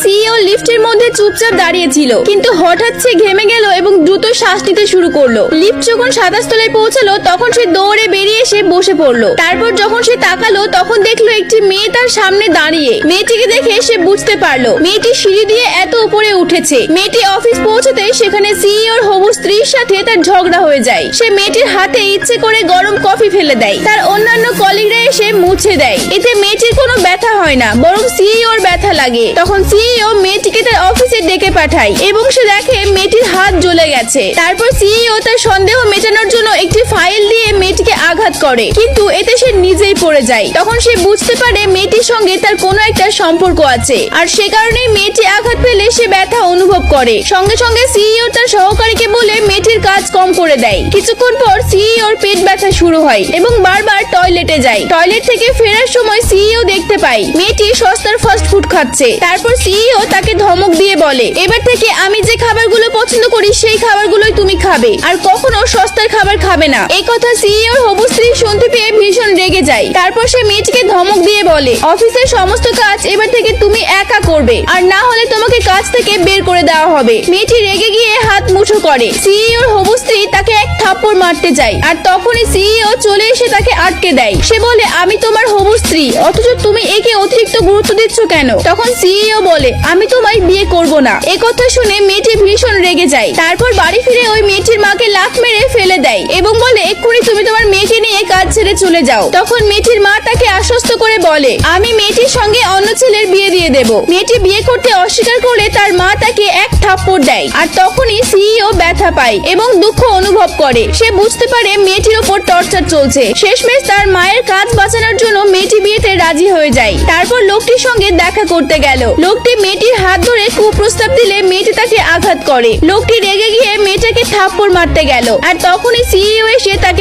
CEO লিফটের মধ্যে চুপচাপ দাঁড়িয়ে ছিল, কিন্তু হঠাৎ সে ঘেমে গেল এবং দ্রুত শ্বাস নিতে শুরু করলো। লিফট যখন 27 তলায় পৌঁছালো তখন সে দৌড়ে বেরিয়ে এসে বসে পড়লো। তারপর যখন সে তাকালো তখন দেখলো একটি মেয়ে তার সামনে দাঁড়িয়ে। মেয়েটিকে দেখে সে বুঝতে পারলো মেয়েটি সিঁড়ি দিয়ে এত উপরে উঠেছে। মেয়েটি অফিস পৌঁছতে সেখানে সিইওর হবু স্ত্রীর সাথে তার ঝগড়া হয়ে যায়। সে মেয়েটির হাতে ইচ্ছে করে গরম কফি ফেলে দেয়। তার অন্যান্য কলিগরা এসে মুছে দেয়। এতে মেয়েটির কোনো ব্যথা হয় না, বরং সিইওর ব্যথা লাগে। তখন সিইও মেয়েটিকে তার অফিসে ডেকে পাঠায় এবং সে দেখে মেয়েটির হাত জ্বলে গেছে। তারপর সিইও তার সন্দেহ মেটানোর জন্য একটি ফাইল দিয়ে মেয়েটিকে আঘাত করে, কিন্তু এতে সে নিজেই পড়ে যায়। তখন সে বুঝতে পারে মেয়েটির সঙ্গে তার কোনো একটা সম্পর্ক আছে, আর সে কারণেই মেয়েটি আঘাত পেলে সে ব্যথা অনুভব করে। সঙ্গে সঙ্গে সিইও তার সহকারীকে বলে মেয়েটির কাজ কম করে দেয়। কিছুক্ষণ পর সিইওর পেট ব্যথা শুরু হয় এবং বারবার টয়লেটে যায়। টয়লেট থেকে ফেরার সময় সিইও দেখতে পায় মেয়েটি সস্তার ফাস্ট ফুড খাচ্ছে। তারপর সিইও তাকে ধমক দিয়ে বলে, এবার থেকে আমি যে খাবারগুলো পছন্দ করি সেই খাবারগুলোই তুমি খাবে, আর কখনো সস্তার খাবার খাবে না। এই কথা সিইওর হবু স্ত্রী শুনতে পেয়ে ভীষণ রেগে যায়। তারপর সে মেয়েটিকে ধমক দিয়ে বলে, অফিসের সমস্ত কাজ এবার থেকে তুমি একা করবে, আর না হলে তোমাকে কাজ থেকে বের করে দেওয়া হবে। মেয়েটি রেগে গিয়ে হাত মুঠো করে। সিইওর হবু স্ত্রী তাকে এক থাপ্পড় মারতে যায়, আর তখনই সিইও চলে এসে তাকে আটকে দেয়। সে বলে, আমি তোমার হবু স্ত্রী, অথচ তুমি একে অতিরিক্ত গুরুত্ব দিচ্ছ কেন? তখন সিইও বলে, আমি তোমায় বিয়ে করব না। এ কথা শুনে মেয়েটি ভীষণ রেগে যায়। তারপর বাড়ি ফিরে ওই মেয়েটির মাকে লাথ মেরে ফেলে দেয় এবং বলে, এক্ষুনি তুমি তোমার মেয়েকে নিয়ে কাজ ছেড়ে চলে যাও। তখন মেয়েটির মা তাকে আশ্বস্ত করে বলে, আমি মেয়েটির সঙ্গে অন্য ছেলের বিয়ে দিয়ে দেব। মেয়েটি বিয়ে করতে অস্বীকার করলে তার মা তাকে এক থাপ্পড় দেয়, আর তখনই সিইও ব্যথা পায় এবং দুঃখ অনুভব করে। সে বুঝতে পারে মেয়েটির ওপর টর্চার চলছে। শেষমেশ তার মায়ের কাজ বাঁচানোর জন্য মেয়েটি বিয়েতে রাজি হয়ে যায়। তারপর লোকটির সঙ্গে দেখা করতে গেল। লোকটি মেয়েটির হাত ধরে কুপ্রস্তাব দিলে মেয়েটি তাকে আঘাত করে। লোকটি রেগে গিয়ে মেয়েটাকে থাপ্পড় মারতে গেল, আর তখনই সিইও এসে তাকে